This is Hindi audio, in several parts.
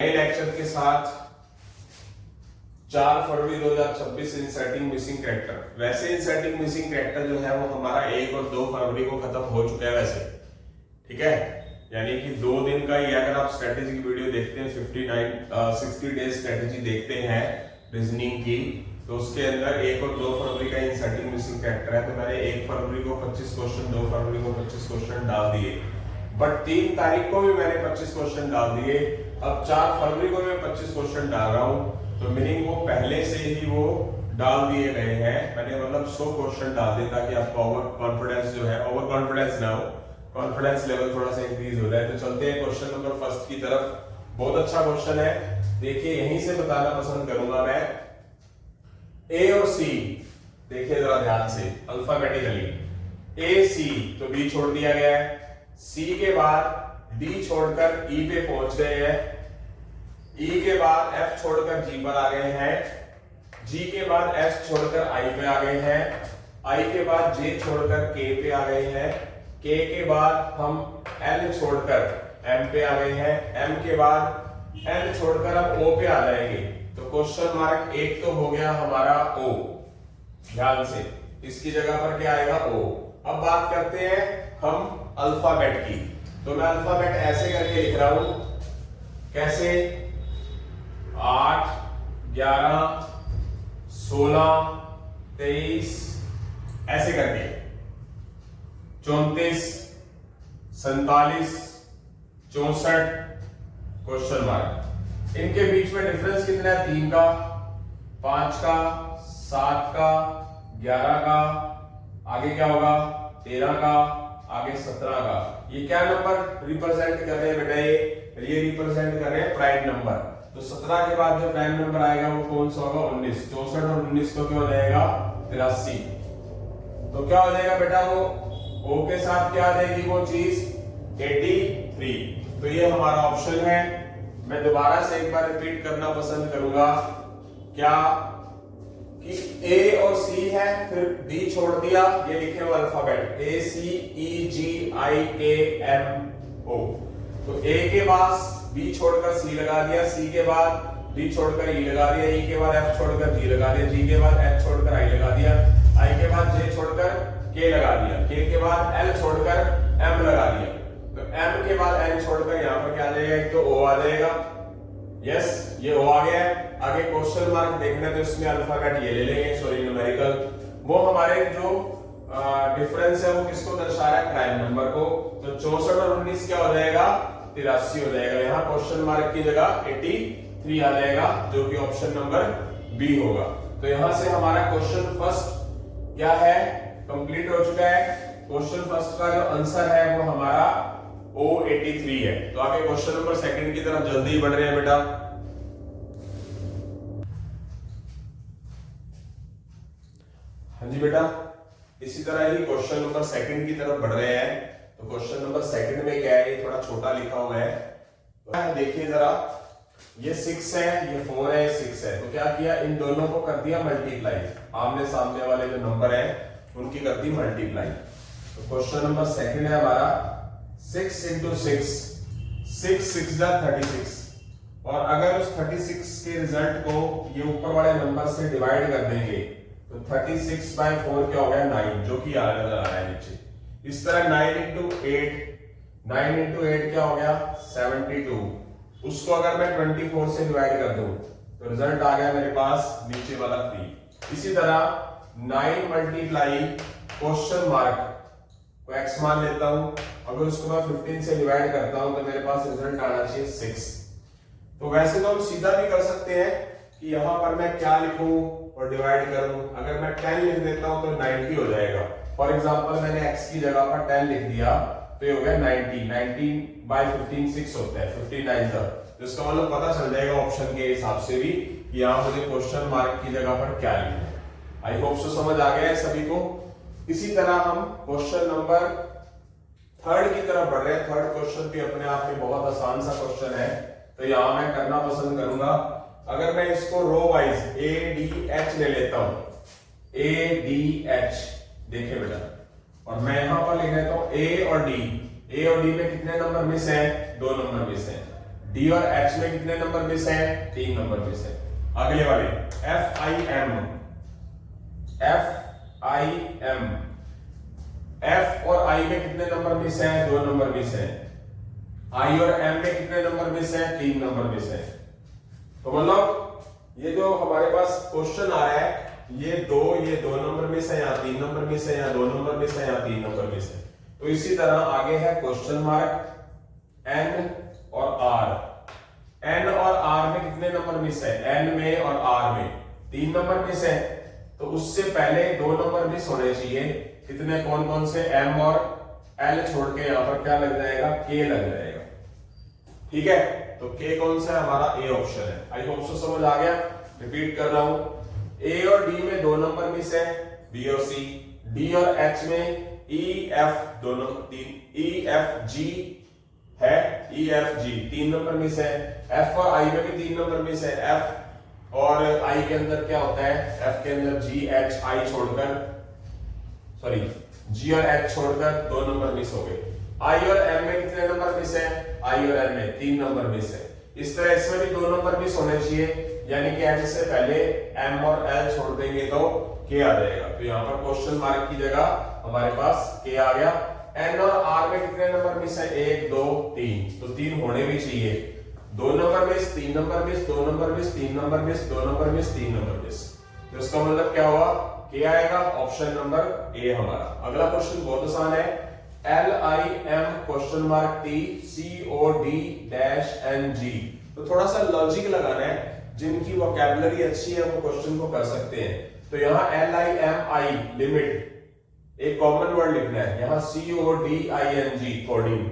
नए लेक्चर के साथ 4 फरवरी 2026 इंसर्टिंग मिसिंग कैरेक्टर। वैसे इंसर्टिंग मिसिंग कैरेक्टर जो है वो हमारा 1 और 2 फरवरी को खत्म हो चुका है वैसे, ठीक है। यानी कि 2 दिन का ही, अगर आप स्ट्रेटेजी की वीडियो देखते हैं 60 डेज स्ट्रेटेजी देखते हैं रीजनिंग की, तो उसके अंदर 1 और 2 फरवरी का इंसर्टिंग मिसिंग कैरेक्टर है। तो मैंने 1 फरवरी को 25 क्वेश्चन, 2 फरवरी को 25 क्वेश्चन डाल दिए, बट 3 तारीख को भी मैंने 25 क्वेश्चन डाल दिए। अब 4 फरवरी को मैं 25 क्वेश्चन डाल रहा हूं, तो मीनिंग वो पहले से ही वो डाल दिए गए हैं। मैंने मतलब 100 क्वेश्चन डाल दिए ताकि आपका ओवर कॉन्फिडेंस जो है, ओवर कॉन्फिडेंस ना हो, कॉन्फिडेंस लेवल थोड़ा सा इंक्रीज हो जाए। तो चलते हैं क्वेश्चन नंबर फर्स्ट की तरफ। बहुत अच्छा क्वेश्चन है, देखिए यहीं से बताना पसंद करूंगा मैं। ए और सी देखिए जरा ध्यान से अल्फाबेटिकली, ए सी तो बी छोड़ दिया गया है, सी के बाद डी छोड़कर ई पे पहुंच गए हैं, ई के बाद एफ छोड़कर जी पर आ गए हैं, जी के बाद एस छोड़कर आई पे आ गए हैं, आई के बाद जे छोड़कर के पे आ गए हैं, के के बाद हम एल छोड़कर एम पे आ गए हैं, एम के बाद एन छोड़कर हम ओ पे आ जाएंगे। तो क्वेश्चन मार्क 1 तो हो गया हमारा ओ, ध्यान से इसकी जगह पर क्या आएगा ओ। अब बात करते हैं हम अल्फाबेट की, तो मैं अल्फाबेट ऐसे करके लिख रहा हूं, कैसे 8 11 16 23 ऐसे करके 34 47 64 क्वेश्चन मार्क। इनके बीच में डिफरेंस कितना है? 3 का, 5 का, 7 का, 11 का, आगे क्या होगा 13 का, आगे 17 का। ये क्या नंबर रिप्रेजेंट कर रहे हैं बेटा? ये रिप्रेजेंट कर रहे हैं प्राइम नंबर। तो 17 के बाद जो प्राइम नंबर आएगा वो कौन सा होगा? 19। 64 और 19 को क्या हो जाएगा? 83। तो क्या हो जाएगा बेटा? वो ओ के साथ क्या आ जाएगी वो चीज? 83। तो ये हमारा ऑप्शन है। मैं दोबारा से एक बार रिपीट करना पसंद करूंगा, क्या कि ए और सी है, फिर डी छोड़ दिया, ये लिखे हो अल्फाबेट ए सी ई जी आई के एम ओ। तो ए के बाद बी छोड़कर सी लगा दिया, सी के बाद डी छोड़कर ई लगा दिया, ई के बाद एफ छोड़कर जी लगा दिया, जी के बाद एच छोड़कर आई लगा दिया, आई के बाद जे छोड़कर के लगा दिया, के बाद एल छोड़कर एम लगा दिया। तो एम के बाद एन छोड़कर यहां पर क्या आ जाएगा? एक तो ओ आ जाएगा, यस ये ओ आ गया है। आगे क्वेश्चन मार्क देखना, तो इसमें अल्फाबेट ये ले लेंगे, सॉरी न्यूमेरिकल। वो हमारे जो डिफरेंस है वो किसको दर्शा रहा है? प्राइम नंबर को। तो 64 और 19 क्या हो जाएगा? 83 हो जाएगा। यहाँ क्वेश्चन मार्क की जगह 83 आ जाएगा, जो कि ऑप्शन नंबर बी होगा। तो यहां से हमारा क्वेश्चन फर्स्ट क्या है? कंप्लीट हो चुका है। क्वेश्चन फर्स्ट का जो आंसर है वो हमारा O83 है। तो आगे क्वेश्चन नंबर सेकंड की तरफ जल्दी ही बढ़ रहे हैं बेटा। हाँ जी बेटा, इसी तरह ही क्वेश्चन नंबर सेकंड की तरफ बढ़ रहे हैं। तो क्वेश्चन नंबर सेकंड में क्या है? ये थोड़ा छोटा लिखा हुआ है, तो देखिए जरा, ये 6 है, ये 4 है, 6 है। तो क्या किया? इन दोनों को कर दिया मल्टीप्लाई, आमने सामने वाले जो नंबर है उनकी कर दी मल्टीप्लाई। तो क्वेश्चन नंबर सेकंड है हमारा 6 into 6, 6 6 जा 36। और अगर उस 36 के रिजल्ट को ये ऊपर वाले नंबर से डिवाइड कर देंगे तो 36/4 क्या हो गया? 9, जो कि नजर आ रहा है नीचे। इस तरह 9 into 8 क्या हो गया? 72। उसको अगर मैं 24 से डिवाइड कर दूं तो रिजल्ट आ गया मेरे पास नीचे वाला 3। इसी तरह 9 मल्टीप्लाई क्वेश्चन मार्क को x मान लेता हूं, अगर उसको मैं 15 से डिवाइड करता हूं तो मेरे पास रिजल्ट आना चाहिए 6। तो वैसे तो हम सीधा भी कर सकते हैं कि यहां पर मैं क्या लिखूं और डिवाइड करूं। अगर मैं 10 लिख देता हूं तो 90 हो जाएगा। फॉर एग्जांपल मैंने x की जगह पर 10 लिख दिया तो ये हो गया 90। 19/15 6 होता है, 59 का। तो इसका मतलब पता चल जाएगा ऑप्शन के हिसाब से भी कि यहां मुझे क्वेश्चन मार्क की जगह पर क्या लिखना है। आई होप सो समझ आ गया है सभी को। इसी तरह हम क्वेश्चन नंबर थर्ड की तरफ बढ़ रहे हैं। थर्ड क्वेश्चन भी अपने आप में बहुत आसान सा क्वेश्चन है, तो यहां मैं करना पसंद करूंगा, अगर मैं इसको row wise A D H ले लेता हूं, ए डी एच, देखिए बेटा, और मैं यहां पर लिख लेता हूं ए और डी। ए और डी में कितने नंबर मिस हैं? 2 नंबर मिस हैं। डी और एच में कितने नंबर मिस है? 3 नंबर मिस है। अगले वाले एफ आई एम, एफ और आई में कितने नंबर मिस है? 2 नंबर मिस है। आई और एम में कितने नंबर मिस है? 3 नंबर मिस है। तो मतलब ये जो हमारे पास क्वेश्चन आ रहा है, ये दो नंबर मिस है, या 3 नंबर मिस है, या 2 नंबर मिस है, या 3 नंबर मिस है। तो इसी तरह आगे है क्वेश्चन मार्क एन और आर। एन और आर में कितने नंबर मिस है? एन में और आर में 3 नंबर मिस है। तो उससे पहले 2 नंबर मिस होने चाहिए। कितने, कौन कौन से? एम और एल छोड़ के यहां पर क्या लग जाएगा? के लग जाएगा। ठीक है, तो के कौन सा है? हमारा ए ऑप्शन है। आई होप सो समझ आ गया। रिपीट कर रहा हूं, ए और डी में 2 नंबर मिस है, बी और सी। डी और एच में ई एफ दोनों 3, ई एफ जी है, E F G 3 number miss है। एफ और आई में भी 3 नंबर मिस है। एफ और आई के अंदर क्या होता है? एफ के अंदर जी एच आई छोड़कर, सॉरी जी और एच छोड़कर 2 नंबर मिस हो गए। आई और एम में कितने नंबर मिस है? आई और एम में 3 नंबर मिस है। इस तरह इसमें भी 2 नंबर मिस होने चाहिए, यानी कि एन से पहले एम और एल छोड़ देंगे तो के आ जाएगा। तो यहाँ पर क्वेश्चन मार्क की जगह हमारे पास के आ गया। एन और आर में कितने नंबर मिस है? 1 2 3, तो 3 होने भी चाहिए। 2 number miss, 3 number miss, 2 number miss, 3 number miss, 2 number miss, 3 number miss. तो इसका मतलब क्या हुआ? के आएगा, ऑप्शन नंबर ए हमारा। अगला क्वेश्चन बहुत आसान है, L I M question mark T C O D dash N G. तो थोड़ा सा लॉजिक लगाना है, जिनकी वोकैबुलरी अच्छी है वो क्वेश्चन को कर सकते हैं। तो यहाँ L I M I limit एक कॉमन वर्ड लिखना है, यहाँ C O D I N G coding.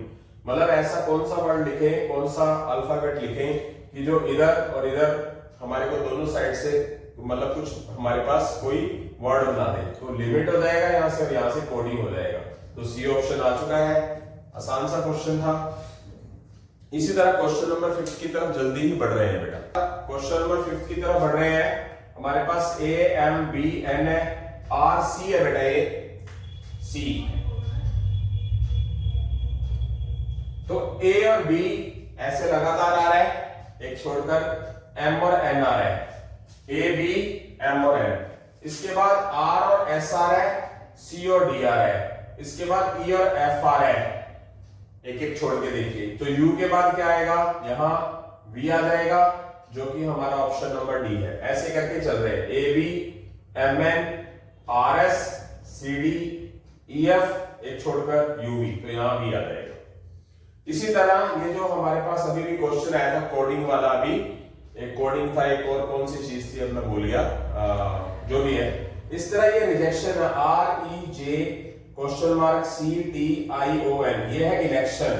मतलब ऐसा कौन सा वर्ड लिखे, कौन सा अल्फाबेट लिखें कि जो इधर और इधर हमारे को दोनों साइड से मतलब कुछ हमारे पास कोई वर्ड बना दे। तो लिमिट हो जाएगा यहाँ से, और यहाँ से कोडिंग हो जाएगा। तो सी ऑप्शन आ चुका है। आसान सा क्वेश्चन था। इसी तरह क्वेश्चन नंबर 5 की तरफ जल्दी ही बढ़ रहे हैं बेटा। क्वेश्चन नंबर 5 की तरफ बढ़ रहे हैं। हमारे पास ए एम बी एन है, आर सी है बेटा, ए सी। तो ए और बी ऐसे लगातार आ रहा है, एक छोड़कर एम और एन आ रहा है, ए बी एम और एन। इसके बाद आर और एस आ रहा है, सी और डी आ रहा है। इसके बाद ई और एफ आ रहा है, एक एक छोड़ के देखिए। तो यू के बाद क्या आएगा? यहां वी आ जाएगा, जो कि हमारा ऑप्शन नंबर डी है। ऐसे करके चल रहे हैं, A B M N R S C D E F, एक छोड़कर यू वी, तो यहां वी आ जाएगा। इसी तरह ये जो हमारे पास अभी भी क्वेश्चन आया था कोडिंग वाला, अभी एक कोडिंग था, एक और कौन सी चीज थी अब मैं भूल गया, जो भी है। इस तरह ये रिजेक्शन है, R E J question mark C T I O N, ये है इलेक्शन।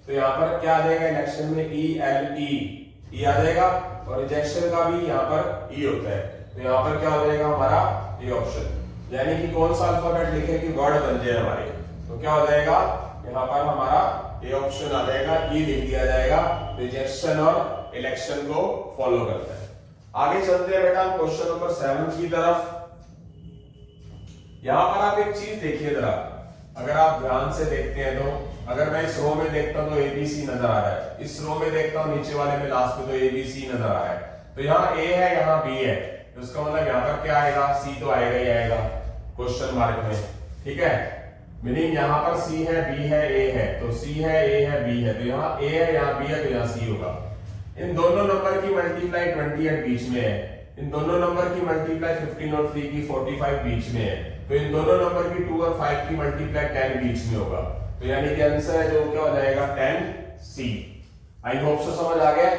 तो यहाँ पर क्या आ जाएगा? इलेक्शन में ई एल ई आ जाएगा, और रिजेक्शन का भी यहाँ पर ई होता है। तो यहाँ पर क्या हो जाएगा हमारा? ये ऑप्शन। यानी कि कौन सा अल्फाबेट लिखे कि वर्ड बन जाए हमारे, तो क्या हो जाएगा? यहाँ पर हमारा ये ऑप्शन आ जाएगा, ई लिख दिया जाएगा। रिजेक्शन और इलेक्शन को फॉलो करता है। आगे चलते हैं बेटा क्वेश्चन नंबर 7 की तरफ। यहां पर आप एक चीज देखिए जरा, अगर आप ध्यान से देखते हैं तो, अगर मैं इस रो में देखता हूं तो एबीसी नजर आ रहा है, इस रो में देखता हूं नीचे वाले में लास्ट में तो एबीसी नजर आ रहा है। तो यहाँ ए है, यहाँ बी है, तो इसका मतलब यहाँ पर क्या आएगा? सी तो आएगा ही आएगा क्वेश्चन मार्क में। ठीक है, मीनिंग यहाँ पर सी है, बी है, ए है, तो सी है, ए है, बी है, तो यहाँ ए है, यहाँ बी है, तो यहाँ सी होगा। इन दोनों नंबर की मल्टीप्लाई 28 बीच में है, इन दोनों नंबर की मल्टीप्लाई 15 और 3 की 45 बीच में है, तो इन दोनों नंबर की 2 और 5 की मल्टीप्लाई 10 बीच में होगा। तो यानी कि आंसर है जो क्या हो जाएगा? 10 सी। आई होप सो समझ आ गया।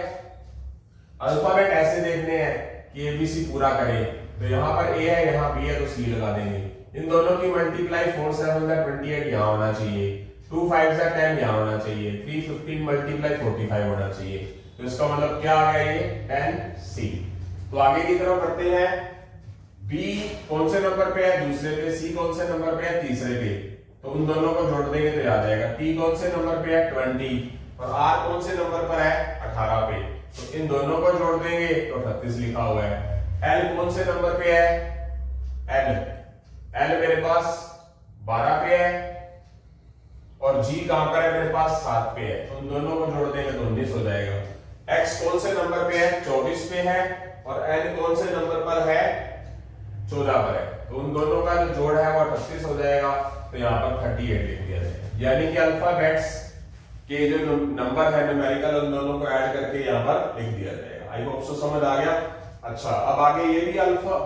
अल्फाबेट ऐसे देखने हैं कि एबीसी पूरा करें, तो यहाँ पर ए है, यहाँ बी है, तो सी लगा देंगे। इन दोनों की मल्टीप्लाई 4 7 28 यहाँ होना चाहिए, 2 5 10 यहाँ होना चाहिए, 3 15 मल्टीप्लाई 45 होना चाहिए। तो इसका मतलब क्या आ गया? ये 10 सी। तो आगे की तरफ बढ़ते हैं। बी कौन से नंबर पे है? दूसरे पे। सी कौन से नंबर पे है? तीसरे पे। तो उन दोनों को जोड़ देंगे तो आ जाएगा। टी कौन से नंबर पे है? 20। और आर कौन से नंबर पर है? 18 पे। तो इन दोनों को जोड़ देंगे तो 38 लिखा हुआ है। एल कौन से नंबर पे है? एल मेरे पास 12 पे है, और जी कहां पर है? मेरे पास 7 पे है। तो उन दोनों को जोड़ देंगे तो 19 हो जाएगा। x कौन से नंबर पे है, 24 पे है, और n कौन से नंबर पर है, 14 पर है। तो उन दोनों का जो जोड़ है वो 38 हो जाएगा। तो यहाँ पर 38 लिख दिया जाएगा, यानी कि अल्फाबेट्स के जो नंबर है न्यूमेरिकल, उन दोनों को ऐड करके यहाँ पर लिख दिया जाएगा। आई होप सो समझ आ गया। अच्छा, अब आगे ये भी अल्फा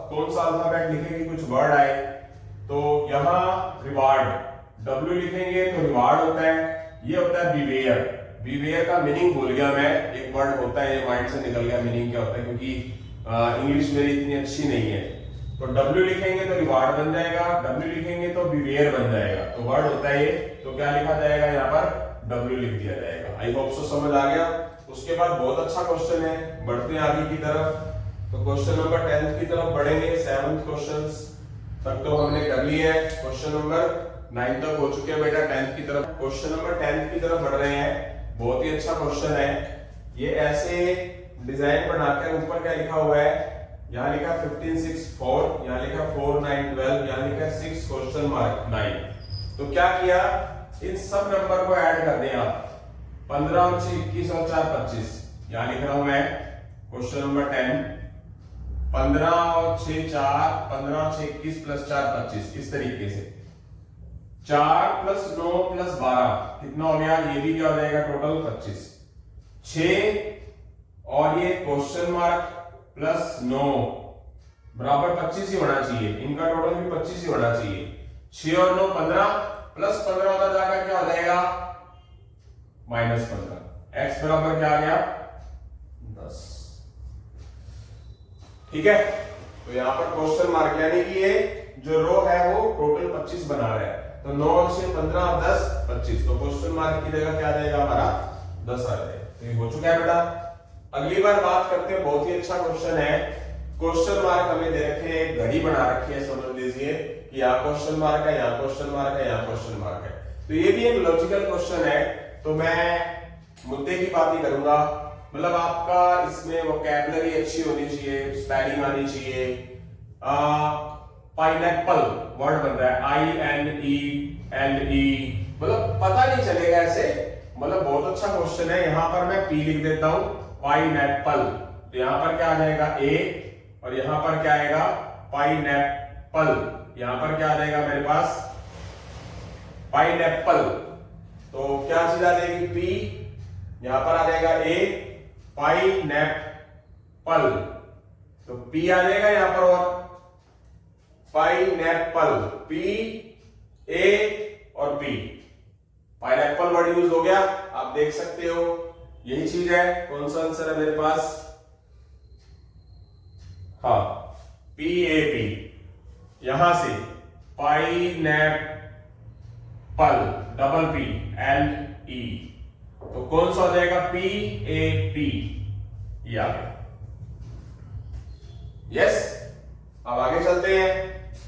कौन सा अल्फाबेट लिखेंगे, कुछ वर्ड आए तो यहाँ रिवार्ड W लिखेंगे तो रिवार्ड होता है, ये होता है बिवेयर। बिवेयर का मीनिंग भूल गया मैं, एक वर्ड होता है, ये माइंड से निकल गया मीनिंग क्या होता है, क्योंकि इंग्लिश मेरी इतनी अच्छी नहीं है। तो W लिखेंगे तो रिवार्ड बन जाएगा, W लिखेंगे तो बिवेयर बन जाएगा। तो वर्ड होता है ये, तो क्या लिखा जाएगा यहाँ पर, W लिख दिया जाएगा। आई होप सो समझ आ गया। उसके बाद बहुत अच्छा क्वेश्चन है, बढ़ते हैं आगे की तरफ। तो क्वेश्चन नंबर 10 की तरफ बढ़ेंगे। 7th क्वेश्चंस तक तो हमने कर लिए हैं, क्वेश्चन नंबर 9 तक हो चुके हैं बेटा। 10th की तरफ, क्वेश्चन नंबर 10 की तरफ बढ़ रहे हैं। बहुत ही अच्छा क्वेश्चन है ये। ऐसे डिजाइन बनाकर ऊपर क्या लिखा हुआ है, यहाँ लिखा 15 6 4, यहाँ लिखा 4 9 12, यहाँ लिखा 6 क्वेश्चन मार्क 9। तो क्या किया, इन सब नंबर को ऐड कर दें आप, 15 और 6 21 और 4 25। यहाँ लिख रहा हूं मैं क्वेश्चन नंबर 10, 15 और 6 4, 15 और 6 21 प्लस 4 25, इस तरीके से 4 प्लस 9 प्लस 12 कितना हो गया, ये भी क्या हो जाएगा, टोटल 25। 6 और ये क्वेश्चन मार्क प्लस 9 बराबर 25 ही होना चाहिए, इनका टोटल भी 25 ही होना चाहिए। 6 और 9 15 प्लस 15 होता जाकर क्या हो जाएगा, माइनस 15। x बराबर क्या आ गया, 10। ठीक है, तो यहां पर क्वेश्चन मार्क, यानी कि ये जो रो है वो टोटल 25 बना रहा है। तो 9 और 6 15 और 10 25, तो क्वेश्चन मार्क की जगह क्या आ जाएगा हमारा, 10 आ जाएगा। तो ये हो चुका है बेटा। अगली बार बात करते हैं, बहुत ही अच्छा क्वेश्चन है। क्वेश्चन मार्क हमें दे रखे हैं, एक घड़ी बना रखी है, समझ लीजिए कि यहाँ क्वेश्चन मार्क है, यहाँ क्वेश्चन मार्क है, यहाँ क्वेश्चन मार्क है। तो ये भी एक लॉजिकल क्वेश्चन है। तो मैं मुद्दे की बात ही करूंगा, मतलब आपका इसमें वोकैबुलरी अच्छी होनी चाहिए, स्पेलिंग आनी चाहिए। पाइनएप्पल वर्ड बन रहा है INELE, मतलब पता नहीं चलेगा ऐसे, मतलब बहुत अच्छा क्वेश्चन है। यहां पर मैं P लिख देता हूं, पाइनएप्पल। तो यहां पर क्या आ जाएगा A, और यहां पर क्या आएगा, पाइनएप्पल। यहां पर क्या आ जाएगा मेरे पास, पाइनएप्पल। तो क्या चीज आ जाएगी, P, यहां पर आ जाएगा A, पाइनएप्पल। तो P आ जाएगा यहां पर, और पाइनएप्पल, P A और P, पाइनएप्पल वर्ड यूज हो गया। आप देख सकते हो यही चीज है। कौन सा आंसर है मेरे पास, हाँ PAP। यहां से पाइनएप्पल, डबल P LE, तो कौन सा हो जाएगा, PAP, ये आ गया। यस, अब आगे चलते हैं।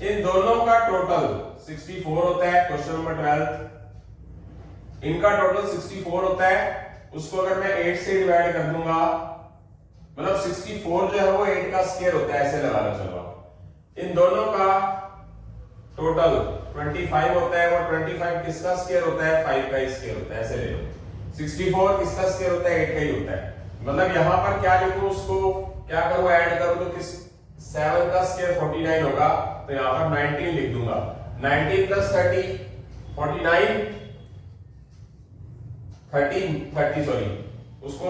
इन दोनों का टोटल 64 होता है, क्वेश्चन नंबर 12 इनका टोटल 64 होता है। उसको अगर मैं 8 से डिवाइड कर दूंगा, मतलब 64 जो है वो 8 का स्क्वायर होता है, ऐसे लगाना चलो। इन दोनों का टोटल 25 होता है, और 25 किसका स्क्वायर होता है, 5 का स्क्वायर होता है, ऐसे ले लो। 64 किसका स्क्वायर होता है, 8 का ही होता है। मतलब यहां पर क्या लिखूं, उसको क्या करूं, ऐड करूं, तो किस 7 का स्क्वायर 49 होगा, तो यहां पर 19 लिख दूंगा। 19 प्लस 30 49, 30 सॉरी, उसको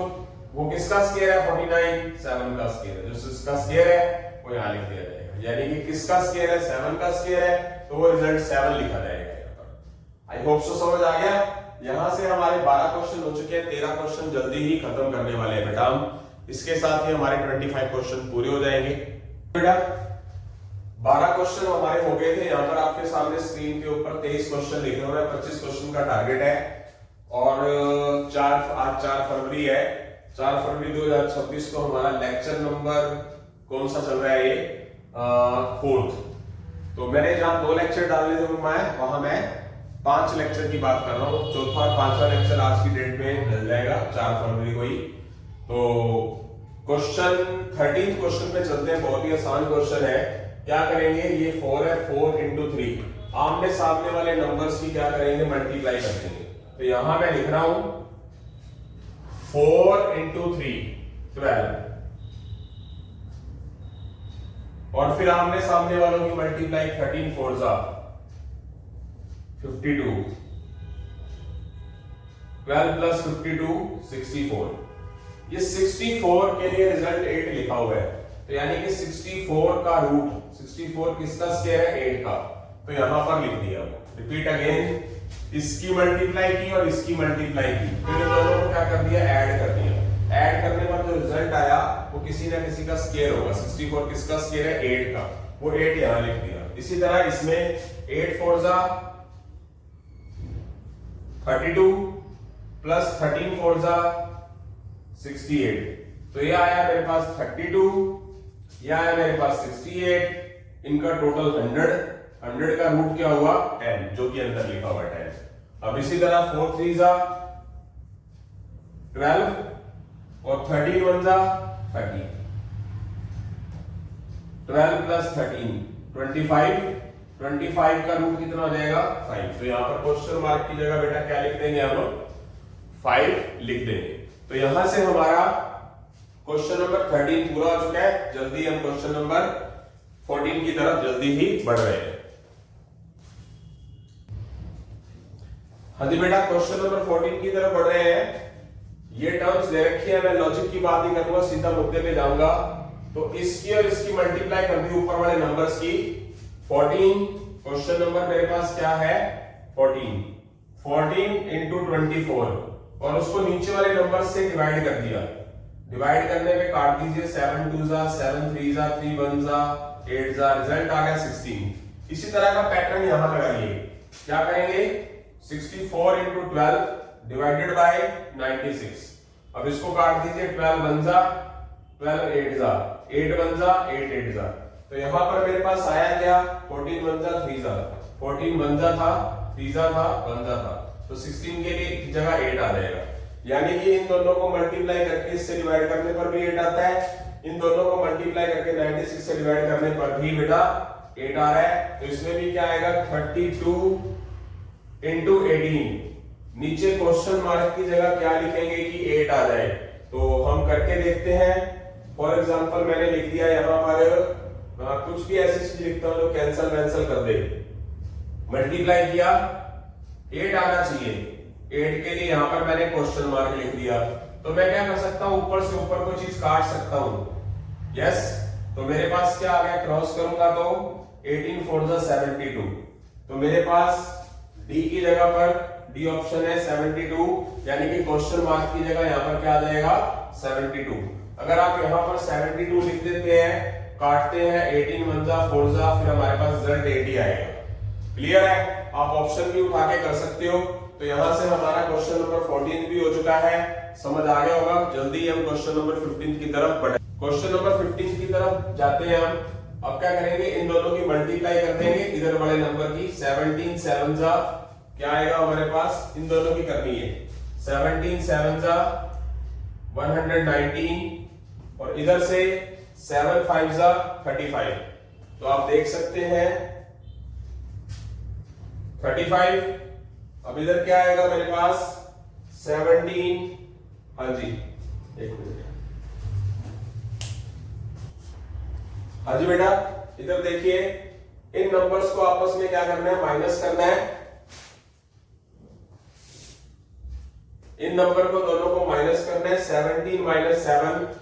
वो किसका स्क्वायर है, 49 7 का स्क्वायर है। जो इसका स्क्वायर है वो यहां लिख दिया जाएगा, यानी कि किसका स्क्वायर है, 7 का स्क्वायर है, तो वो रिजल्ट 7 लिखा जाएगा यहां पर। आई होप सो समझ आ गया। यहां से हमारे 12 क्वेश्चन हो चुके हैं, 13 क्वेश्चन जल्दी ही खत्म करने वाले हैं बेटा हम। इसके साथ ही हमारे 25 क्वेश्चन पूरे हो जाएंगे बेटा। 12 क्वेश्चन हमारे हो गए थे। यहाँ पर आपके सामने स्क्रीन के ऊपर 23 क्वेश्चन लिखे हुए हैं, 25 क्वेश्चन का टारगेट है। और आज 4 फरवरी है, 4 फरवरी 2026 को हमारा लेक्चर नंबर कौन सा चल रहा है, ये 4th। तो मैंने जहां 2 लेक्चर डालने थे वहां मैं 5 लेक्चर की बात कर रहा हूँ। चौथा और 5वां लेक्चर आज की डेट में मिल जाएगा, 4 फरवरी को ही। तो क्वेश्चन 13 क्वेश्चन पे चलते हैं, बहुत ही आसान क्वेश्चन है। क्या करेंगे, ये 4 है, 4 into 3, आमने सामने वाले नंबर्स की क्या करेंगे, मल्टीप्लाई कर देंगे। तो यहां मैं लिख रहा हूं 4 into 3 12, और फिर आमने सामने वालों की मल्टीप्लाई 13 4 जा 52, 12 प्लस 52 64। ये 64 के लिए रिजल्ट 8 लिखा हुआ है, तो यानी कि 64 का रूट, 64 किसका स्क्वायर है 8 का, तो यहां पर लिख दिया। रिपीट अगेन, इसकी मल्टीप्लाई की और इसकी मल्टीप्लाई की, फिर इन दोनों को क्या कर दिया ऐड कर दिया। ऐड करने पर जो रिजल्ट आया वो किसी ना किसी का स्क्वायर होगा। 64 किसका स्क्वायर है 8 का, वो 8 यहां लिख दिया। इसी तरह इसमें 8 4 जा 32 प्लस 13 4 जा 68, तो ये आया मेरे पास 32, ये आया मेरे पास 68, इनका टोटल 100, 100 का रूट क्या हुआ 10, जो कि अंदर लिखा हुआ 10। अब इसी तरह 4 3 जा 12 और 13 1 जा 30, 12 प्लस 13 25, 25 का रूट कितना हो जाएगा 5, तो यहां पर क्वेश्चन मार्क की जगह बेटा क्या लिख देंगे हम लोग 5 लिख देंगे। तो यहां से हमारा क्वेश्चन नंबर 13 पूरा हो चुका है। जल्दी हम क्वेश्चन नंबर 14 की तरफ जल्दी ही बढ़ रहे हैं। हाँ जी बेटा, क्वेश्चन नंबर 14 की तरफ बढ़ रहे हैं। ये टर्म्स दे रखी है, मैं लॉजिक की बात नहीं करूंगा, सीधा मुद्दे पे जाऊंगा। तो इसकी और इसकी मल्टीप्लाई कर दी ऊपर वाले नंबर्स की। 14 क्वेश्चन नंबर मेरे पास क्या है 14 इंटू 24 और उसको नीचे वाले नंबर से डिवाइड कर दिया। डिवाइड करने पे काट दीजिए 7 2 जा 7 3 जा 3 1 जा 8 जा, रिजल्ट आ गया 16। इसी तरह का पैटर्न यहां लगाइए। क्या करेंगे 64 इंटू 12 डिवाइडेड बाय 96। अब इसको काट दीजिए 12 1 जा 12 8 जा 8 1 जा 8 8 जा, तो यहां पर मेरे पास आया क्या 14 1 जा 3 जा, 14 1 जा था 3 जा था 1 जा था, तो 16 के लिए जगह 8 आ जाएगा। यानी कि इन दोनों को मल्टीप्लाई करके इससे डिवाइड करने पर भी 8 आता है, इन दोनों को मल्टीप्लाई करके 96 से डिवाइड करने पर भी बेटा 8 आ रहा है। तो इसमें भी क्या आएगा 32 इंटू 18। नीचे क्वेश्चन मार्क की जगह क्या लिखेंगे कि 8 आ जाए, तो हम करके देखते हैं। फॉर एग्जांपल मैंने लिख दिया यहाँ पर कुछ भी ऐसी चीज लिखता हूं जो कैंसल वैंसल कर दे। मल्टीप्लाई किया 8 आना चाहिए, 8 के लिए यहां पर मैंने क्वेश्चन मार्क लिख दिया। तो मैं क्या कर सकता हूं ऊपर से ऊपर कोई चीज काट सकता हूं। यस, तो मेरे पास क्या आ गया, क्रॉस करूंगा तो 18 4 जा 72, तो मेरे पास डी की जगह पर डी ऑप्शन है 72, यानी कि क्वेश्चन मार्क की जगह यहां पर क्या आ जाएगा 72। अगर आप यहां पर 72 लिख देते हैं, काटते हैं 18 1 जा 4 जा, फिर हमारे पास रिजल्ट 80 आएगा। क्लियर है, आप ऑप्शन भी उठा के कर सकते हो। तो यहां से हमारा क्वेश्चन नंबर 14 भी हो चुका है, समझ आ गया होगा। जल्दी हम क्वेश्चन नंबर 15 की तरफ बढ़े। क्वेश्चन नंबर 15 की तरफ जाते हैं हम। अब क्या करेंगे, इन दोनों की मल्टीप्लाई कर देंगे इधर वाले नंबर की। 17 7 जा क्या आएगा हमारे पास, इन दोनों की करनी है। 17 7 जा 119 और इधर से 7 5 जा 35, तो आप देख सकते हैं 35। अब इधर क्या आएगा मेरे पास 17, हाँ जी एक मिनट, हाँ जी बेटा इधर देखिए, इन नंबर्स को आपस में क्या करना है माइनस करना है। इन नंबर को दोनों को माइनस करना है। 17 माइनस 7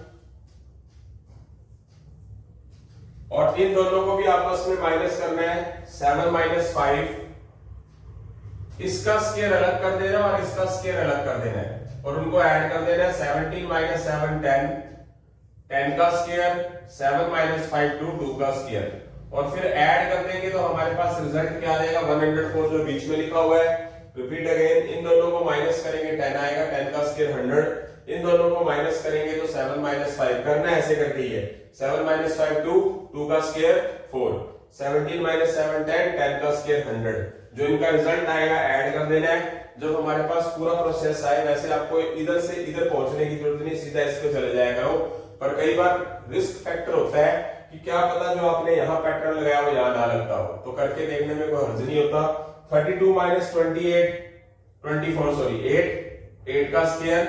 और इन दोनों को भी आपस में माइनस करना है। 7 माइनस 5, इसका स्क्वायर अलग कर देना और इसका स्क्वायर अलग कर देना है और उनको ऐड कर देना है। 17 माइनस 7 10, 10 का स्क्वायर, 7 माइनस 5 2 का स्क्वायर, और फिर ऐड कर देंगे तो हमारे पास रिजल्ट क्या आ जाएगा 104 जो बीच में लिखा हुआ है। रिपीट अगेन, इन दोनों को माइनस करेंगे 10 आएगा, 10 का स्क्वायर 100, इन दोनों को माइनस करेंगे तो 7 माइनस 5 करना है, ऐसे करके ही है। 7 माइनस 5 2 का स्क्वायर 4, 17 माइनस 7 10, 10 का स्क्वायर 100, जो इनका रिजल्ट आएगा ऐड कर देना है। जब हमारे पास पूरा प्रोसेस आए, वैसे आपको इधर से इधर पहुंचने की जरूरत नहीं, सीधा इस पे चले जाया करो। पर कई बार रिस्क फैक्टर होता है कि क्या पता जो आपने यहाँ पैटर्न लगाया वो यहाँ ना लगता हो, तो करके देखने में कोई हर्ज नहीं होता। 32 माइनस 24 सॉरी 8 का स्क्वायर,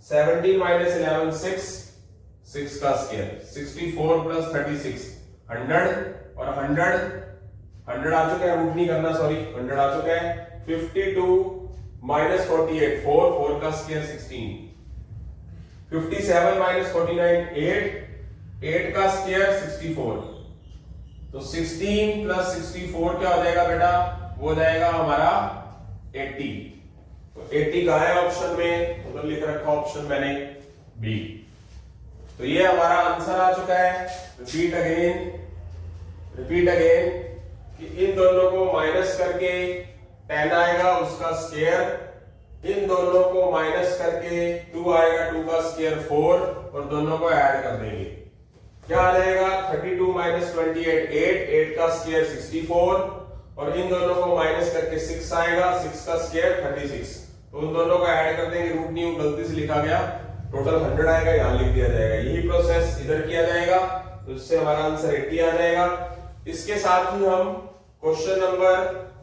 17 माइनस 11 6, 6 का स्क्वायर, 64 प्लस 36 100, और 100 आ चुका है, रूट नहीं करना, सॉरी 100 आ चुका है। 52 माइनस 48 4, 4 का स्क्वायर 16, 57 माइनस 49 8, 8 का स्क्वायर 64, तो 16 प्लस 64 क्या हो जाएगा बेटा, वो हो जाएगा हमारा 80। तो 80 का है ऑप्शन में, तो लिख रखा ऑप्शन मैंने बी। तो ये हमारा आंसर आ चुका है। रिपीट अगेन कि इन दोनों को माइनस करके 10 आएगा उसका स्क्वायर, इन दोनों को माइनस करके 2 आएगा, 2 का स्क्वायर 4, और दोनों को ऐड कर देंगे, क्या आ जाएगा 32 माइनस 28 8, 8 का स्क्वायर 64, और इन दोनों को माइनस करके 6 आएगा, 6 का स्क्वायर 36, तो उन दोनों को ऐड कर देंगे, रूट नहीं गलती से लिखा गया, टोटल 100 आएगा, यहां लिख दिया जाएगा। यही प्रोसेस इधर किया जाएगा, तो इससे हमारा आंसर 80 आ जाएगा। इसके साथ ही हम क्वेश्चन नंबर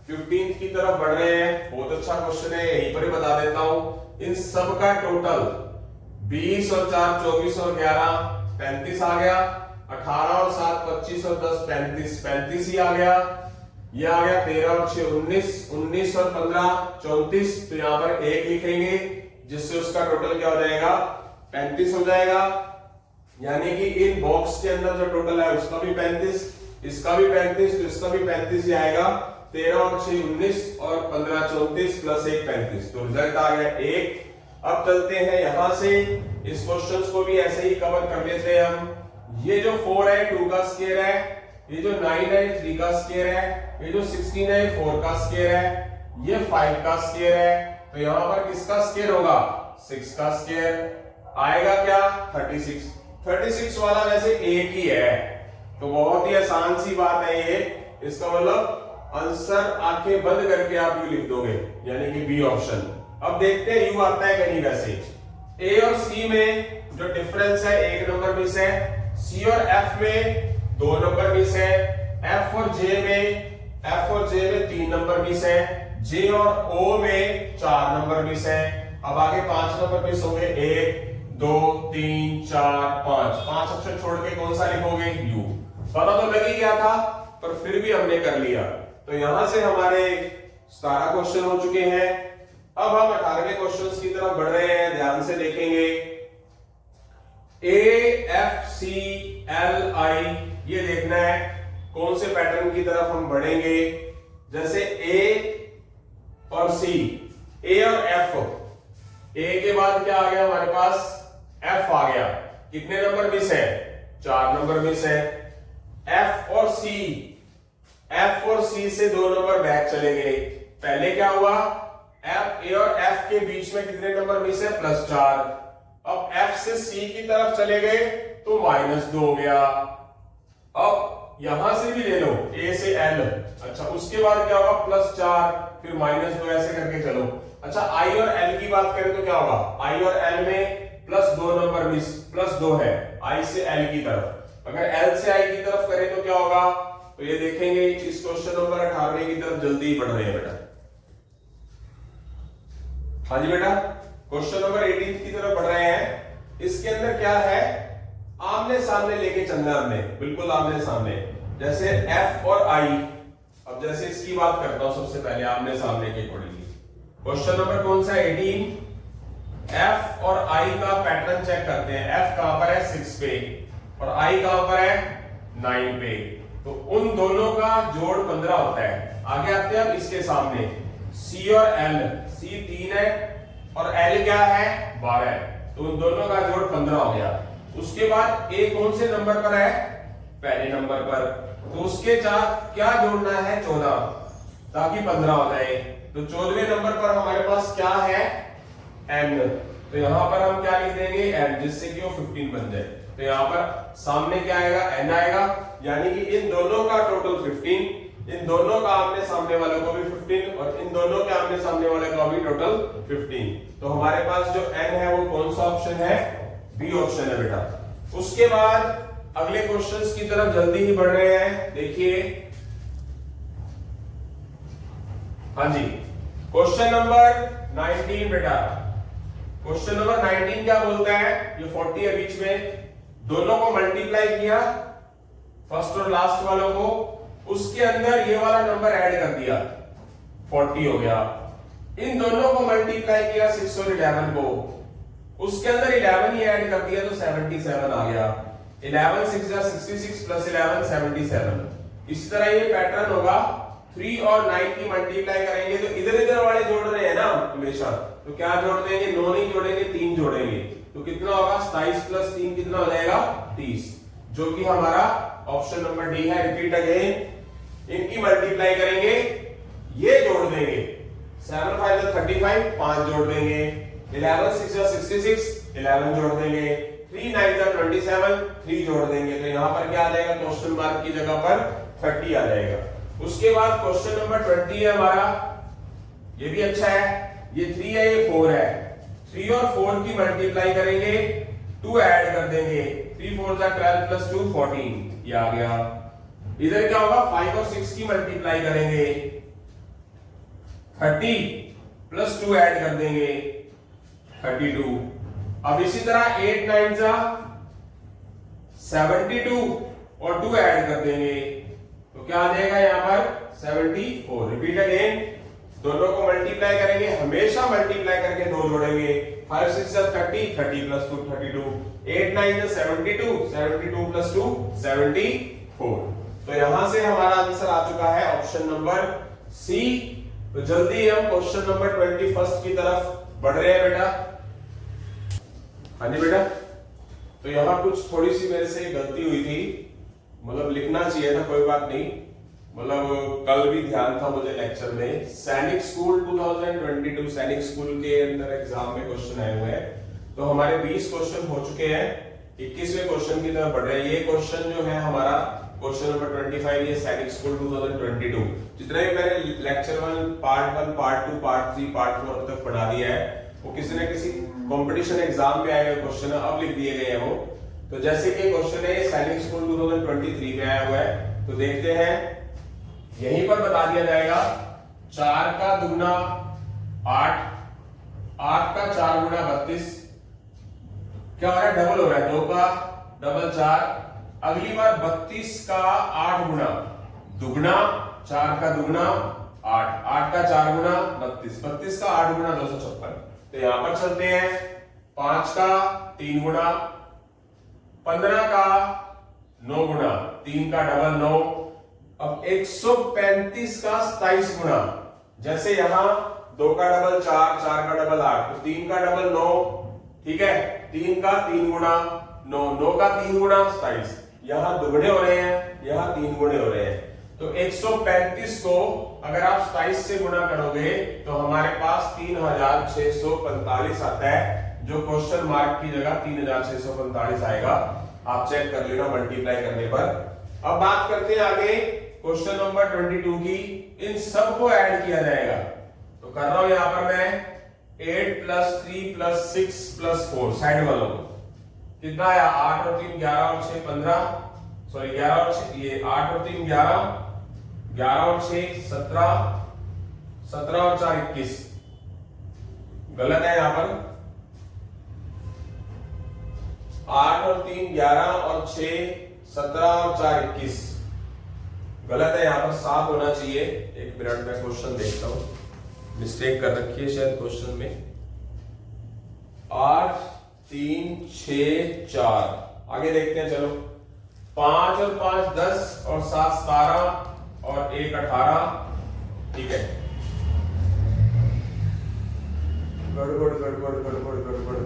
15 की तरफ बढ़ रहे हैं। बहुत अच्छा क्वेश्चन है, यहीं पर ही बता देता हूं। इन सब का टोटल 20 और 4 24 और 11 35 आ गया, 18 और 7 25 और 10 35, 35 ही आ गया। ये आ गया 13 और 6 19, 19 और 15 34, तो यहां पर 1 लिखेंगे, जिससे उसका टोटल क्या हो जाएगा 35 हो जाएगा। यानी कि इन बॉक्स के अंदर जो टोटल है उसका भी 35, इसका भी 35, तो इसका भी 35 ही आएगा। 13 और 6 19 और 15 34 प्लस 1 35, तो रिजल्ट आ गया 1। अब चलते हैं यहां से, इस क्वेश्चंस को भी ऐसे ही कवर कर लेते हैं हम। ये जो 4 है 2 का स्क्वायर है, ये जो 9 है 3 का स्क्वायर है, ये जो 16 है 4 का स्क्वायर है, ये 5 का स्क्वायर है, तो यहां पर किसका स्क्वायर होगा 6 का स्क्वायर आएगा, क्या 36। 36 वाला वैसे एक ही है, तो बहुत ही आसान सी बात है ये। इसका मतलब आंसर आंखें बंद करके आप यू लिख दोगे, यानी कि बी ऑप्शन। अब देखते हैं यू आता है कहीं वैसे। ए और सी में जो डिफरेंस है 1 नंबर मिस है, सी और एफ में 2 नंबर मिस है, एफ और जे में 3 नंबर मिस है, जे और ओ में 4 नंबर मिस है। अब आगे 5 नंबर मिस होंगे, 1 2 3 4 5, 5 अक्षर छोड़ के कौन सा लिखोगे यू। पता तो लग ही गया था, पर फिर भी हमने कर लिया। तो यहां से हमारे 17 क्वेश्चन हो चुके हैं। अब हम 18वें क्वेश्चन की तरफ बढ़ रहे हैं, ध्यान से देखेंगे। A F C L I, ये देखना है कौन से पैटर्न की तरफ हम बढ़ेंगे। जैसे ए और सी, ए और एफ, ए के बाद क्या आ गया हमारे पास एफ आ गया, कितने नंबर मिस है 4 नंबर मिस है। एफ और सी से 2 नंबर बैक चले गए। पहले क्या हुआ, एफ ए और एफ के बीच में कितने नंबर मिस है +4। अब एफ से सी की तरफ चले गए तो -2 हो गया। अब यहां से भी ले लो, ए से एल, अच्छा उसके बाद क्या होगा +4 फिर -2, ऐसे करके चलो। अच्छा आई और एल की बात करें तो क्या होगा, आई और एल में +2 नंबर मिस, +2 है आई से एल की तरफ। अगर एल से आई की तरफ करें तो क्या होगा, तो ये देखेंगे इस क्वेश्चन नंबर 18 की तरफ जल्दी ही बढ़ रहे हैं बेटा। हाँ जी बेटा, क्वेश्चन नंबर 18 की तरफ बढ़ रहे हैं। इसके अंदर क्या है, आमने सामने लेके चलना हमने, बिल्कुल आमने सामने। जैसे एफ और आई, अब जैसे इसकी बात करता हूं सबसे पहले आमने सामने के अकॉर्डिंगली। क्वेश्चन नंबर कौन सा 18, एफ और आई का पैटर्न चेक करते हैं। एफ कहां पर है 6 पे और आई कहां पर है 9 पे, तो उन दोनों का जोड़ 15 होता है। आगे आते हैं अब इसके सामने सी और एल, सी 3 है और एल क्या है 12 है, तो उन दोनों का जोड़ 15 हो गया। उसके बाद ए कौन से नंबर पर है, पहले नंबर पर, तो उसके साथ क्या जोड़ना है 14 ताकि 15 हो जाए। तो 14वें नंबर पर हमारे पास क्या है एन, तो यहां पर हम क्या लिख देंगे एन, जिससे कि वो 15 बन जाए। तो यहां पर सामने क्या आएगा एन आएगा, यानी कि इन दोनों का टोटल 15, इन दोनों का आमने सामने वाले को भी 15 और इन दोनों के आमने सामने वाले का भी टोटल 15। तो हमारे पास जो एन है वो कौन सा ऑप्शन है, बी ऑप्शन है बेटा। उसके बाद अगले क्वेश्चंस की तरफ जल्दी ही बढ़ रहे हैं, देखिए। हाँ जी, क्वेश्चन नंबर 19 बेटा। क्वेश्चन नंबर 19 क्या बोलता है, ये 40 है बीच में, दोनों को मल्टीप्लाई किया, फर्स्ट और लास्ट वालों को, उसके अंदर ये वाला नंबर ऐड कर दिया, 40 हो गया। इन दोनों को मल्टीप्लाई किया 6 और 11 को, उसके अंदर 11 ही ऐड कर दिया तो 77 आ गया। 11 6 जा 66 प्लस 11 77। इसी तरह ये पैटर्न होगा, 3 और 9 की मल्टीप्लाई करेंगे तो इधर इधर वाले जोड़ रहे हैं ना हमेशा, तो क्या जोड़ देंगे, 9 नहीं जोड़ेंगे 3 जोड़ेंगे, तो कितना होगा 27 प्लस 3 कितना हो जाएगा 30, जो कि हमारा ऑप्शन नंबर डी है। रिपीट अगेन, इनकी मल्टीप्लाई करेंगे, ये जोड़ देंगे, 7 5 35, 5 जोड़ देंगे, 11 6 66, 11 जोड़ देंगे, 3 9 27, 3 जोड़ देंगे, तो यहां पर क्या आ जाएगा, क्वेश्चन मार्क की जगह पर 30 आ जाएगा। उसके बाद क्वेश्चन नंबर 20 है हमारा, ये भी अच्छा है, ये 3 है ये 4 है, 3 और 4 की मल्टीप्लाई करेंगे, 2 ऐड कर देंगे, 3 4 12 प्लस 2 14, ये आ गया। इधर क्या होगा, 5 और 6 की मल्टीप्लाई करेंगे, 30 प्लस 2 ऐड कर देंगे 32। अब इसी तरह 8 9 जा 72 और 2 ऐड कर देंगे, तो क्या आ जाएगा यहाँ पर 74। रिपीट अगेन, दोनों को मल्टीप्लाई करेंगे, हमेशा मल्टीप्लाई करके 2 जोड़ेंगे, 5 6 30, 30 प्लस 2 32, 8 9 72, 72 प्लस 2 74। तो यहां से हमारा आंसर आ चुका है ऑप्शन नंबर सी। तो जल्दी हम क्वेश्चन नंबर 21 की तरफ बढ़ रहे हैं बेटा। हाँ जी बेटा, तो यहाँ कुछ थोड़ी सी मेरे से गलती हुई थी, मतलब लिखना चाहिए था, कोई बात नहीं, मतलब कल भी ध्यान था मुझे लेक्चर में। सैनिक स्कूल 2022 सैनिक स्कूल के अंदर एग्जाम में क्वेश्चन आए हुए हैं, तो हमारे 20 क्वेश्चन हो चुके हैं, 21वें क्वेश्चन की तरफ बढ़ रहे हैं। ये क्वेश्चन जो है हमारा क्वेश्चन नंबर 25, ये सैनिक स्कूल 2022, जितने भी मैंने lecture 1 part 1 part 2 part 3 part 4 तक पढ़ा दिया है, वो किसी न किसी कंपटीशन एग्जाम में आए हुए क्वेश्चन अब लिख दिए गए हैं वो। तो जैसे कि क्वेश्चन है सैनिक स्कूल 2023 में आया हुआ है, तो देखते हैं, यहीं पर बता दिया जाएगा, 4 का दुगना 8, 8 का 4 गुना 32, क्या हो रहा है, डबल हो रहा है, 2 का डबल 4, अगली बार 32 का 8 गुना दुगना, 4 का दुगना 8, 8 का 4 गुना 32, 32 का 8 गुना 256। तो यहां पर चलते हैं, 5 का 3 गुना, 15 का 9 गुना, 3 का डबल 9, अब 135 का 27 गुना, जैसे यहां 2 का डबल 4, 4 का डबल 8, तो 3 का डबल 9, ठीक है, 3 का 3 गुना 9, 9 का 3 गुना 27, यहां दुगने हो रहे हैं, यहां 3 गुणे हो रहे हैं, तो 135 को अगर आप 27 से गुना करोगे तो हमारे पास 3645 आता है, जो क्वेश्चन मार्क की जगह 3645 आएगा, आप चेक कर लेना मल्टीप्लाई करने पर। अब बात करते हैं आगे क्वेश्चन नंबर 22 की, इन सबको ऐड किया जाएगा, तो कर रहा हूं यहां पर मैं 8 प्लस 3 प्लस 6 प्लस 4 साइड वालों को, कितना आया, 8 और 3 11 और 6 15, सॉरी 11 और 6, ये 8 और 3 11, 11 और 6 17, 17 और 4 21, गलत है यहां पर, 8 और 3 11 और 6 17 और 4 21, गलत है, यहां पर 7 होना चाहिए। एक मिनट में क्वेश्चन देखता हूं, मिस्टेक कर रखी है शायद क्वेश्चन में। 8 3 6 4, आगे देखते हैं, चलो 5 और 5 10 और 7 17 और 1 18, ठीक है, गड़बड़ गड़बड़ गड़बड़ गड़बड़।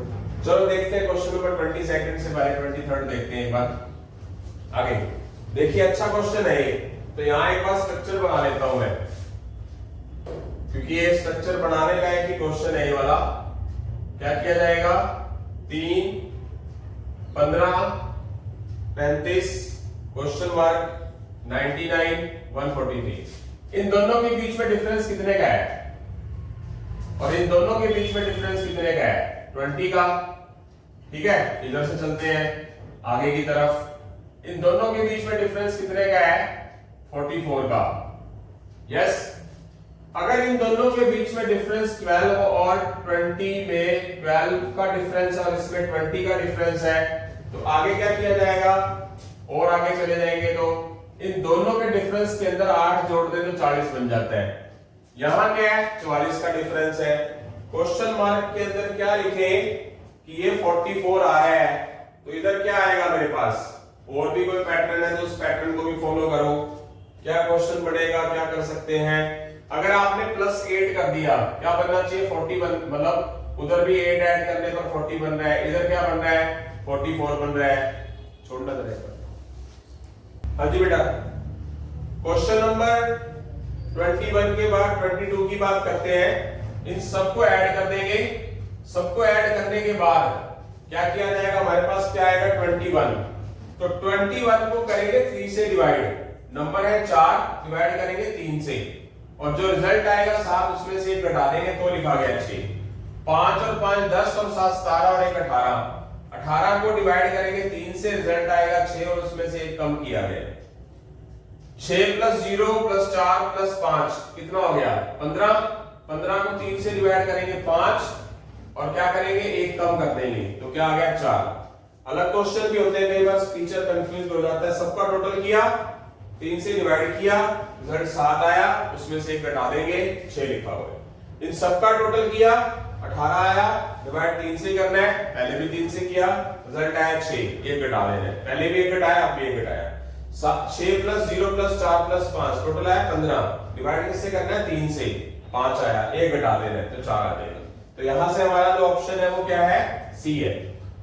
चलो देखते हैं क्वेश्चन नंबर 22 से पहले 23 देखते हैं एक बार आगे। देखिए अच्छा क्वेश्चन है ये, तो यहां एक बार स्ट्रक्चर बना लेता हूं मैं, क्योंकि ये स्ट्रक्चर बनाने लायक ही क्वेश्चन है ये वाला। क्या किया जाएगा, 3 15 35 क्वेश्चन मार्क 99 143, इन दोनों के बीच में डिफरेंस कितने का है, और इन दोनों के बीच में डिफरेंस कितने का है, 20 का, ठीक है। इधर से चलते हैं आगे की तरफ, इन दोनों के बीच में डिफरेंस कितने का है, 44 का, यस। अगर इन दोनों के बीच में डिफरेंस 12 और 20 में 12 का डिफरेंस और इसमें 20 का डिफरेंस है, तो आगे क्या किया जाएगा, और आगे चले जाएंगे तो इन दोनों के डिफरेंस के अंदर 8 जोड़ दें तो 40 बन जाता है। यहां क्या है, 44 का डिफरेंस है। क्वेश्चन मार्क के अंदर क्या लिखें कि ये 44 आ रहा है, तो इधर क्या आएगा मेरे पास, और भी कोई पैटर्न है तो उस पैटर्न को भी फॉलो करो। क्या क्वेश्चन बढ़ेगा, क्या कर सकते हैं, अगर आपने +8 कर दिया, क्या बनना चाहिए 40 मतलब उधर भी 8 ऐड करने पर 40 बन रहा है, इधर क्या बन रहा है 44 बन रहा है। छोड़ना रहेगा। हाँ जी बेटा, क्वेश्चन नंबर 21 के बाद 22 की बात करते हैं। इन सबको ऐड कर देंगे, सबको ऐड करने के बाद क्या किया जाएगा, हमारे पास क्या आएगा 21, तो 21 को करेंगे 3 से डिवाइड, नंबर है 4, डिवाइड करेंगे 3 से, और जो रिजल्ट आएगा 7 उसमें से 1 घटा देंगे तो लिखा गया 6। 5 और 5 10 और 7 17 और 1 18, 18 को डिवाइड करेंगे 3 से, रिजल्ट आएगा 6 और उसमें से 1 कम किया गया। 6 + 0 + 4 + 5 कितना हो गया 15, 15 को 3 से डिवाइड करेंगे 5 और क्या करेंगे 1 कम कर देंगे, तो क्या आ गया 4। अलग क्वेश्चन भी होते हैं कई बार, टीचर कंफ्यूज हो जाता है। सबका टोटल किया, 3 से डिवाइड किया, रिजल्ट 7 आया, उसमें से 1 घटा देंगे 6 लिखा हुआ है। इन सबका टोटल किया, 18 आया, डिवाइड 3 से करना है, पहले भी 3 से किया, रिजल्ट आया 6, 1 घटा देना है, पहले भी 1 घटाया, अब भी 1 घटाया। 6 + 0 + 4 + 5 टोटल आया 15, डिवाइड किससे करना है 3 से, 5 आया, 1 घटा देना है तो 4 आ जाएगा। तो यहां से हमारा जो ऑप्शन है वो क्या है, सी है।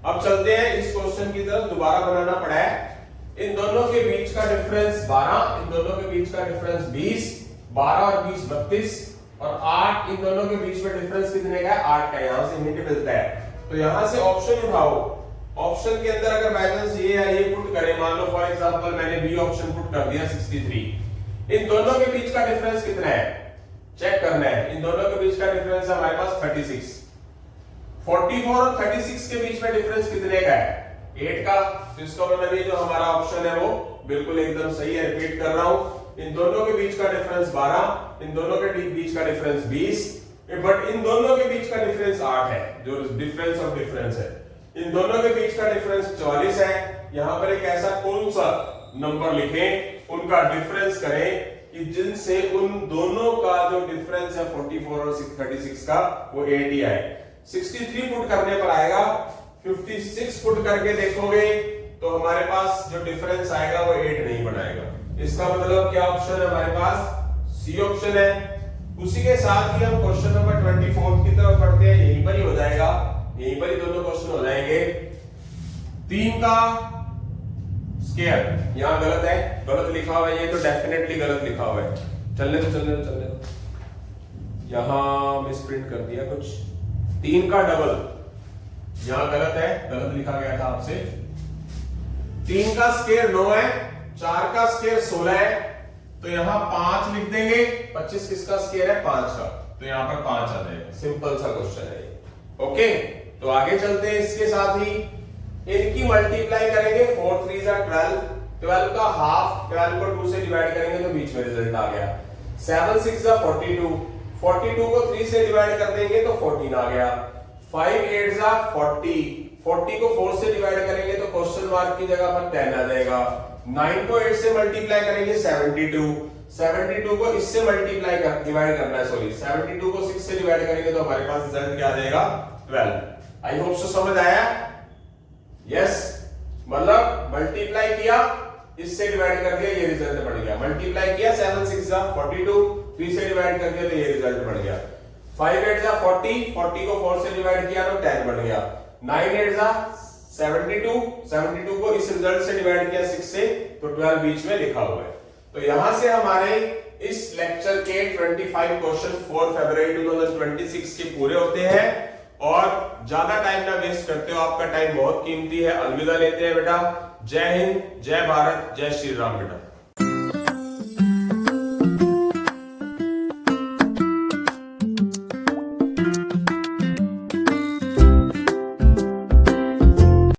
अब चलते हैं इस क्वेश्चन की तरफ, दोबारा बनाना पड़ा है। इन दोनों के बीच का डिफरेंस 12, इन दोनों के बीच का डिफरेंस 20, 12 और 20 32, और 8 इन दोनों के बीच में डिफरेंस कितने का है 8 का, यहां से हिंट मिलता है। तो यहां से ऑप्शन उठाओ, ऑप्शन के अंदर अगर बैलेंस ये है ये पुट करें, मान लो फॉर एग्जांपल मैंने बी ऑप्शन पुट कर दिया 63, इन दोनों के बीच का डिफरेंस कितना है चेक करना है। इन दोनों के बीच का डिफरेंस है हमारे पास 36, 44 और 36 के बीच में डिफरेंस कितने का है 8 का, तो इसका मतलब ये जो हमारा ऑप्शन है वो बिल्कुल एकदम सही है। रिपीट कर रहा हूं, इन दोनों के बीच का डिफरेंस 12, इन दोनों के बीच का डिफरेंस 20, बट इन दोनों के बीच का डिफरेंस 8 है, जो डिफरेंस ऑफ डिफरेंस है। इन दोनों के बीच का डिफरेंस 44 है। यहां पर एक ऐसा कौन सा नंबर लिखें, उनका डिफरेंस करें कि जिनसे उन दोनों का जो डिफरेंस है 44 और 36 का वो 8 ही आए। 63 पुट करने पर आएगा, 56 पुट करके देखोगे तो हमारे पास जो डिफरेंस आएगा वो 8 नहीं बनाएगा। इसका मतलब क्या ऑप्शन है हमारे पास, सी ऑप्शन है। उसी के साथ ही हम क्वेश्चन नंबर 24 की तरफ बढ़ते हैं, यहीं पर ही हो जाएगा, यहीं पर ही दोनों क्वेश्चन हो जाएंगे। 3 का स्क्वायर यहां गलत है, गलत लिखा हुआ है, ये तो डेफिनेटली गलत लिखा हुआ है, चलने दो। यहां मिसप्रिंट कर दिया कुछ, 3 का डबल यहां गलत है, गलत लिखा गया था आपसे। 3 का स्क्वायर 9 है, 4 का स्क्वायर 16 है, तो यहां 5 लिख देंगे। 25 किसका स्क्वायर है 5 का, तो यहां पर 5 आ जाएगा। सिंपल सा क्वेश्चन है ये। ओके, तो आगे चलते हैं। इसके साथ ही इनकी मल्टीप्लाई करेंगे, 4 3 12, 12 का हाफ, 12 को 2 से डिवाइड करेंगे तो बीच में रिजल्ट आ गया। 7 6 42, 42 को 3 से डिवाइड कर देंगे तो 14 आ गया। 5 8 40, 40 को 4 से डिवाइड करेंगे तो क्वेश्चन मार्क की जगह पर 10 आ जाएगा। 9 को 8 से मल्टीप्लाई करेंगे 72, 72 को इससे मल्टीप्लाई कर डिवाइड करना है, सॉरी 72 को 6 से डिवाइड करेंगे तो हमारे पास रिजल्ट क्या आ जाएगा 12। आई होप सो समझ आया। यस, मतलब मल्टीप्लाई किया, इससे डिवाइड कर दिया, ये रिजल्ट बन गया। मल्टीप्लाई किया 7 6 42, 3 से डिवाइड कर दिया तो ये रिजल्ट बन गया। 5 8 40, 40 को 4 से डिवाइड किया तो 10 बन गया। 9 8 72, 72 को इस रिजल्ट से डिवाइड किया 6 से तो 12 बीच में लिखा हुआ है। तो यहां से हमारे इस लेक्चर के 25 क्वेश्चन 4 फरवरी 2026 के पूरे होते हैं। और ज्यादा टाइम ना वेस्ट करते हो, आपका टाइम बहुत कीमती है। अलविदा लेते हैं बेटा। जय हिंद, जय भारत, जय श्री राम बेटा।